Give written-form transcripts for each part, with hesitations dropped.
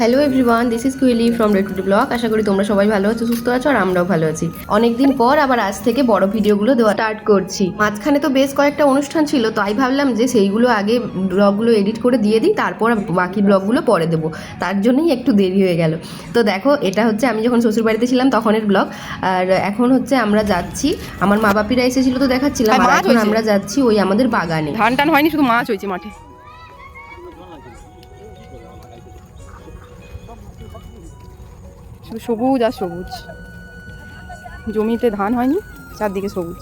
Hello everyone, this is কুইলি from red to blog. আশা করি তোমরা সবাই ভালো আছো, সুস্থ আছো, আর আমরাও ভালো আছি। অনেকদিন পর আবার আজ থেকে বড় ভিডিওগুলো দেওয়া স্টার্ট করছি। মাঝখানে তো বেশ কয়েকটা অনুষ্ঠান ছিল, তাই ভাবলাম যে সেইগুলো আগে ব্লগগুলো এডিট করে দিয়ে দিই, তারপর বাকি ব্লগগুলো পরে দেবো। তার জন্যই একটু দেরি হয়ে গেল। তো দেখো, এটা হচ্ছে আমি যখন শ্বশুর বাড়িতে ছিলাম তখনের ব্লগ। আর এখন হচ্ছে আমরা যাচ্ছি, আমার মা বাপিরা এসেছিল তো দেখাচ্ছিলাম। আর এখন আমরা যাচ্ছি ওই আমাদের বাগানে। ধান টান হয়নি, শুধু মাছ হয়েছে মাঠে। শুধু সবুজ আর সবুজ, জমিতে ধান হয়নি, চারদিকে সবুজ।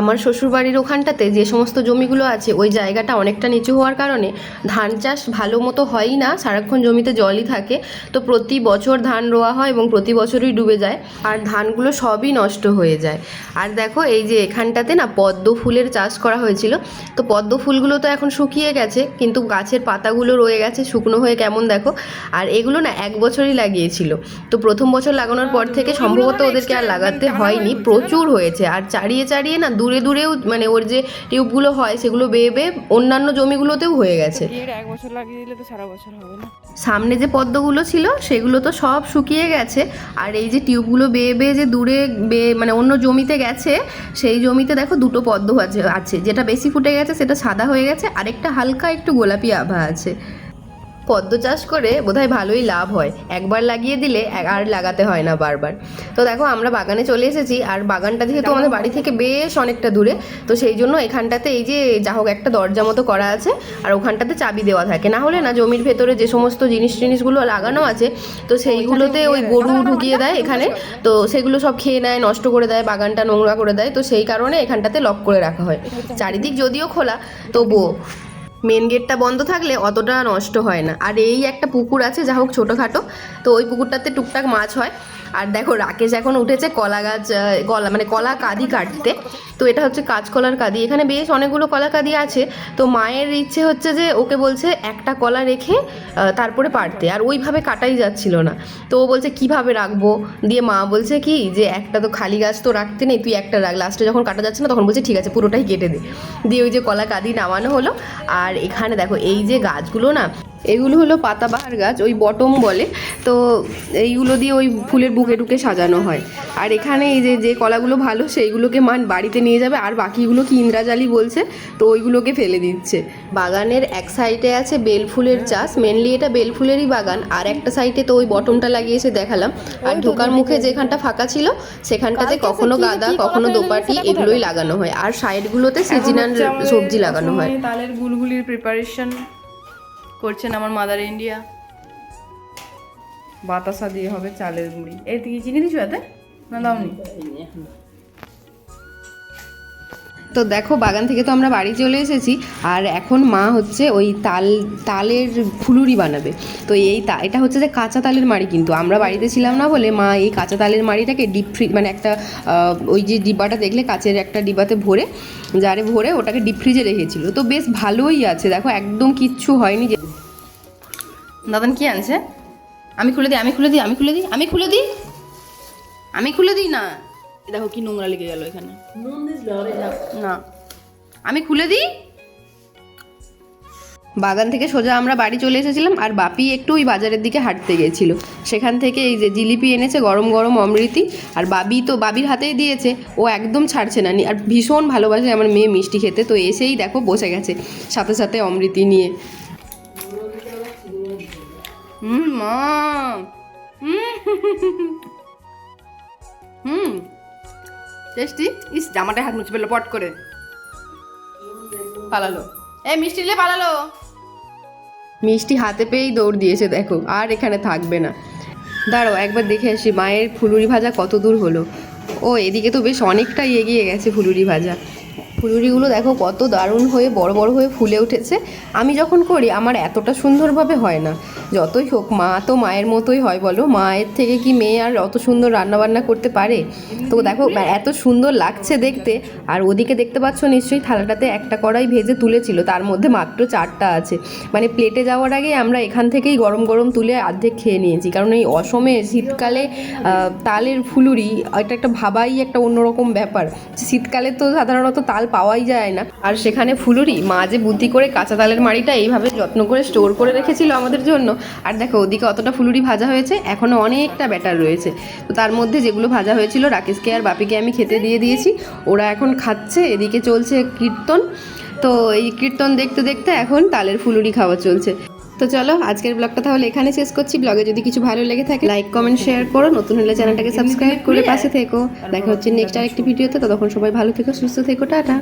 আমার শ্বশুরবাড়ির ওখানটাতে যে সমস্ত জমিগুলো আছে, ওই জায়গাটা অনেকটা নিচু হওয়ার কারণে ধান চাষ ভালো মতো হয়ই না, সারাক্ষণ জমিতে জলই থাকে। তো প্রতি বছর ধান রোয়া হয় এবং প্রতি বছরই ডুবে যায়, আর ধানগুলো সবই নষ্ট হয়ে যায়। আর দেখো, এই যে এখানটাতে না পদ্ম ফুলের চাষ করা হয়েছিল, তো পদ্ম ফুলগুলো তো এখন শুকিয়ে গেছে, কিন্তু গাছের পাতাগুলো রয়ে গেছে শুকনো হয়ে, কেমন দেখো। আর এগুলো না এক বছরই লাগিয়েছিল, তো প্রথম বছর লাগানোর পর থেকে সম্ভবত ওদেরকে আর লাগাতে হয়নি, প্রচুর হয়েছে। আর চারিয়ে চারিয়ে না দূরে দূরেও, মানে ওর যে টিউবগুলো হয় সেগুলো বেয়ে বেয়ে অন্যান্য জমিগুলোতেও হয়ে গেছে। এক বছর লাগিয়ে দিলে তো সারা বছর হবে না। সামনে যে পদ্মগুলো ছিল সেগুলো তো সব শুকিয়ে গেছে, আর এই যে টিউবগুলো বেয়ে বেয়ে যে দূরে মানে অন্য জমিতে গেছে, সেই জমিতে দেখো দুটো পদ্ম আছে, যেটা বেশি ফুটে গেছে সেটা সাদা হয়ে গেছে, আরেকটা হালকা একটু গোলাপি আভা আছে। পদ্ম চাষ করে বোধহয় ভালোই লাভ হয়, একবার লাগিয়ে দিলে আর লাগাতে হয় না বারবার। তো দেখো, আমরা বাগানে চলে এসেছি, আর বাগানটা যেহেতু আমাদের বাড়ি থেকে বেশ অনেকটা দূরে, তো সেই জন্য এখানটাতে এই যে যা হোক একটা দরজা মতো করা আছে, আর ওখানটাতে চাবি দেওয়া থাকে, না হলে না জমির ভেতরে যে সমস্ত জিনিসগুলো লাগানো আছে, তো সেইগুলোতে ওই গরু ঢুকিয়ে দেয় এখানে, তো সেগুলো সব খেয়ে নেয়, নষ্ট করে দেয়, বাগানটা নোংরা করে দেয়। তো সেই কারণে এখানটাতে লক করে রাখা হয়। চারিদিক যদিও খোলা, তবুও মেন গেটটা বন্ধ থাকলে অতটা নষ্ট হয় না। আর এই একটা পুকুর আছে, যা হোক ছোটোখাটো, তো ওই পুকুরটাতে টুকটাক মাছ হয়। আর দেখো, রাকেশ এখন উঠেছে কলা গাছ, মানে কলা কাঁদি কাটতে। তো এটা হচ্ছে কাঁচকলার কাঁদি, এখানে বেশ অনেকগুলো কলা কাঁদি আছে। তো মায়ের ইচ্ছে হচ্ছে যে ওকে বলছে একটা কলা রেখে তারপরে পারতে, আর ওইভাবে কাটাই যাচ্ছিল না। তো ও বলছে কিভাবে রাখবো, দিয়ে মা বলছে কি যে একটা তো খালি গাছ তো রাখতে নেই, তুই একটা রাখ। লাস্টে যখন কাটা যাচ্ছে না তখন বলছে ঠিক আছে পুরোটাই কেটে দে। দিয়ে ওই যে কলা কাঁদি নামানো হলো। আর এখানে দেখো, এই যে গাছগুলো না, এগুলো হলো পাতাবাহার গাছ, ওই বটম বলে। তো এইগুলো দিয়ে ওই ফুলের বুকে টুকে সাজানো হয়। আর এখানে এই যে কলাগুলো ভালো সেইগুলোকে মান বাড়িতে নিয়ে যাবে, আর বাকিগুলো কি ইন্দ্রাজালি বলছে, তো ওইগুলোকে ফেলে দিচ্ছে। বাগানের এক সাইডে আছে বেল ফুলের চাষ, মেনলি এটা বেল ফুলেরই বাগান। আর একটা সাইডে তো ওই বটমটা লাগিয়েছে দেখালাম। আর ঢোকার মুখে যেখানটা ফাঁকা ছিল সেখানটাতে কখনো গাঁদা কখনো দোপাটি এগুলোই লাগানো হয়, আর সাইডগুলোতে সিজনাল সবজি লাগানো হয়। তালের গুলগুলির প্রিপারেশন করছেন আমার মাদার ইন্ডিয়া। বাতাসা দিয়ে হবে চালের গুঁড়ি। এই তুই চিনি দিছো এতে না দাওনি? তো দেখো, বাগান থেকে তো আমরা বাড়ি চলে এসেছি, আর এখন মা হচ্ছে ওই তালের ফুলুরি বানাবে। তো এটা হচ্ছে যে কাঁচা তালের মাড়ি, কিন্তু আমরা বাড়িতে ছিলাম না বলে মা এই কাঁচা তালের মাড়িটাকে মানে একটা ওই যে ডিব্বাটা দেখলে কাচের একটা ডিব্বাতে ভরে ওটাকে ডিপ ফ্রিজে রেখেছিল। তো বেশ ভালোই আছে, দেখো একদম কিচ্ছু হয়নি। দাদান কি আনছে? আমি খুলে দিই না। দেখো কি নোংরা লেগে গেল এখানে। না, আমি খুলে দিই। বাগান থেকে সোজা আমরা বাড়ি চলে এসেছিলাম, আর বাপি একটু ওই বাজারের দিকে হাঁটতে গেছিলো। সেখান থেকে এই যে জিলিপি এনেছে, গরম গরম অমৃতি, আর বাবির হাতেই দিয়েছে, ও একদম ছাড়ছে না। আর ভীষণ ভালোবাসে আমার মেয়ে মিষ্টি খেতে। তো এসেই দেখো বসে গেছে সাথে সাথে অমৃতি নিয়ে। মা টেস্টি। ইস, জামাটায় হাত মুছে ফেললো পট করে, পালালো। মিষ্টি নিলে পালালো। মিষ্টি হাতে পেয়েই দৌড় দিয়েছে দেখো, আর এখানে থাকবে না। দাঁড়াও একবার দেখে আসি মায়ের ফুলুরি ভাজা কত দূর হলো। ও এদিকে তো বেশ অনেকটাই এগিয়ে গেছে ফুলুরি ভাজা। ফুলুরিগুলো দেখো কত দারুণ হয়ে বড় বড় হয়ে ফুলে উঠেছে। আমি যখন করি আমার এতটা সুন্দরভাবে হয় না, যতই হোক মা তো মায়ের মতোই হয় বলো, মায়ের থেকে কি মেয়ে আর অত সুন্দর রান্নাবান্না করতে পারে? তো দেখো এত সুন্দর লাগছে দেখতে। আর ওদিকে দেখতে পাচ্ছ নিশ্চয়ই থালাটাতে একটা কড়াই ভেজে তুলেছিল, তার মধ্যে মাত্র 4টা আছে। মানে প্লেটে যাওয়ার আগে আমরা এখান থেকেই গরম গরম তুলে অর্ধেক খেয়ে নিয়েছি, কারণ এই অসমে শীতকালে তালের ফুলুরি এটা একটা ভাবাই একটা অন্যরকম ব্যাপার। শীতকালে তো সাধারণত তাল পাওয়াই যায় না। আর সেখানে ফুলুরি মা যে বুদ্ধি করে কাঁচা তালের মাড়িটা এইভাবে যত্ন করে স্টোর করে রেখেছিল আমাদের জন্য। আর দেখো ওদিকে অতটা ফুলুরি ভাজা হয়েছে, এখনও অনেকটা ব্যাটার রয়েছে। তো তার মধ্যে যেগুলো ভাজা হয়েছিল রাকেশকে আর বাপিকে আমি খেতে দিয়ে দিয়েছি, ওরা এখন খাচ্ছে। এদিকে চলছে কীর্তন, তো এই কীর্তন দেখতে দেখতে এখন তালের ফুলুরি খাওয়া চলছে। তো চলো আজকের ব্লগটা তাহলে এখানে শেষ করছি। ব্লগে যদি কিছু ভালো লেগে থাকে লাইক কমেন্ট শেয়ার করো, নতুন হলে চ্যানেলটাকে সাবস্ক্রাইব করে পাশে থেকো। দেখা হচ্ছে নেক্সট আরেকটি ভিডিওতে। ততক্ষণ সবাই ভালো থেকো, সুস্থ থেকো, টাটা।